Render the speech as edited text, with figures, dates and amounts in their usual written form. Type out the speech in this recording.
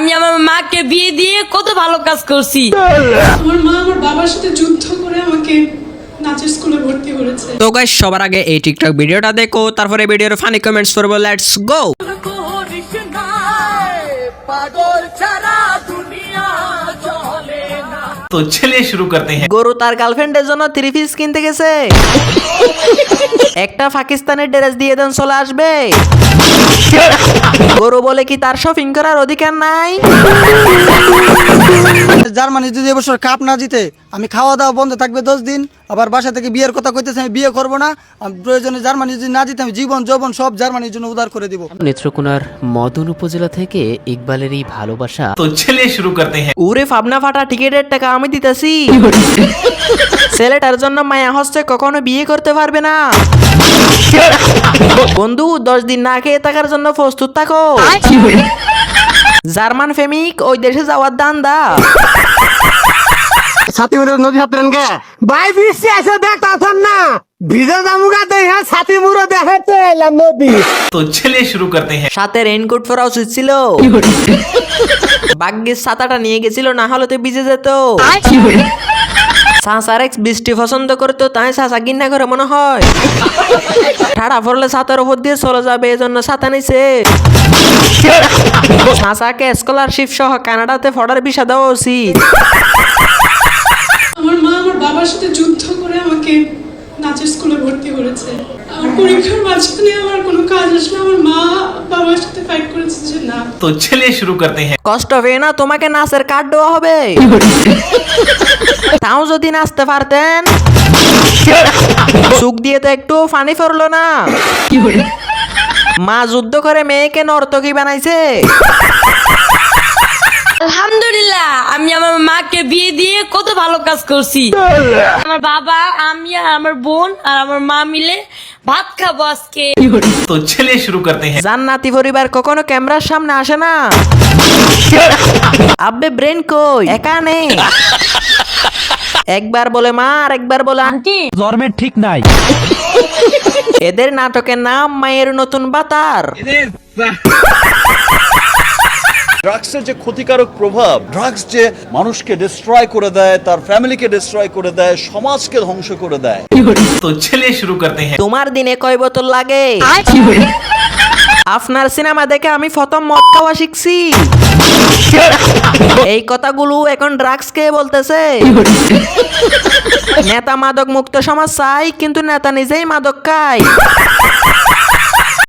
আমি আমার মাকে বিয়ে দিয়ে কত ভালো কাজ করছি। আমার মা আমার বাবার সাথে যুদ্ধ করে আমাকে নাচের স্কুলে ভর্তি করেছে। তো গাইস সবার আগে এই টিকটক ভিডিওটা দেখো, তারপরে ভিডিওর ফানি কমেন্টস করবো। Let's go. तो चलिए शुरू करते हैं। গরু তার গার্লফ্রেন্ডের জন্য 3 পিস কিনতে গেছে, একটা পাকিস্তানের ড্রেস দিয়ে দেন চলে আসবে। গরু বলে কি তার শপিং করার অধিকার নাই? জার্মানি যদি এবছর কাপ না জিতে আমি খাওয়া দাওয়া বন্ধ থাকবে 10 দিন। আবার বাসা থেকে বিয়ের কথা কইতেছে, আমি বিয়ে করবো না। আমি প্রয়োজনে জার্মানি যদি না জিতে আমি জীবন যৌবন সব জার্মানির জন্য উদার করে দিব। নেত্রকোনার মদন উপজেলা থেকে ইকবালের এই ভালোবাসা। तो चलिए शुरू करते हैं। উরে ফাবনা ফাটা টিকেটের টাকা আমি দিতেছি। ছেলেটার জন্য মায়া হচ্ছে কখনো বিয়ে করতে পারবে না। বন্ধু 10 দিন না খেয়ে থাকার জন্য প্রস্তুত থাকো। জার্মান প্রেমিক ওই দেশে যাওয়ার দান্দা। ছাতি মুড়ে নদী হাতরেন কে ভাই বৃষ্টি এসে দেখতাছেন না ভিজে জামুগা দেখা ছাতি মুড়ে দেখাতে এলাম নদী। तो चलिए शुरू करते हैं। সাথে রেইনকোট পরা উচিত ছিল। ভাগ্যের ছাতাটা নিয়ে গেছিল, না হলে তো ভিজে যেত। সাসার এক্স বৃষ্টি পছন্দ করতো, তাই সাসা গিন্না করে মনে হয়। ঠাড়া পড়লে ছাতার উপর দিয়ে চলে যাবে, এজন্য ছাতা নিছে। সাসাকে স্কলারশিপ সহ কানাডাতে পড়ার ভিসা দেওয়া উচিত। আমার মা আমার বাবার সাথে যুদ্ধ করে আমাকে নাচের স্কুলে ভর্তি করেছে। আমার পরীক্ষার মাঝখানে আমার কোনো কাজ আসলে আমার মা বাবার সাথে ফাইট করেছে যে না। तो चलिए शुरू करते हैं। কষ্ট পেয়ে না তোমাকে নাচের কার্ড দেওয়া হবে। তাও যদি নাচতে পারতেন। সুখ দিয়ে তো একটু ফানি পড়লো না। মা যুদ্ধ করে মেয়েকে নর্তকী বানাইছে। আলহামদুলিল্লাহ, আমি আমার মাকে বিয়ে দিয়ে কত ভালো কাজ করছি। আমার বাবা, আমি আর আমার বোন আর আমার মা মিলে ভাত খাবো আজকে। तो चलिए शुरू करते हैं। জান্নাতি পরিবার কখনো ক্যামেরার সামনে আসে না। আব্বে ব্রেন কই, একা নেই। একবার বলে মা আর একবার বলে আন্টি। জন্মের ঠিক নাই। এদের নাটকের নাম মায়ের নতুন বাতার। ড্রাগসের যে ক্ষতিকারক প্রভাব, ড্রাগস যে মানুষকে ডিস্ট্রয় করে দেয়, তার ফ্যামিলিকে ডিস্ট্রয় করে দেয়, সমাজকে ধ্বংস করে দেয়। तो चलिए शुरू करते हैं। তোমার দিনে কয় বোতল লাগে? আপনার সিনেমা দেখে আমি প্রথম মদ খাওয়া শিখছি। এই কথাগুলো এখন ড্রাগস কে বলতেছে। নেতা মাদক মুক্ত সমাজ চাই, কিন্তু নেতা নিজেই মাদক খায়।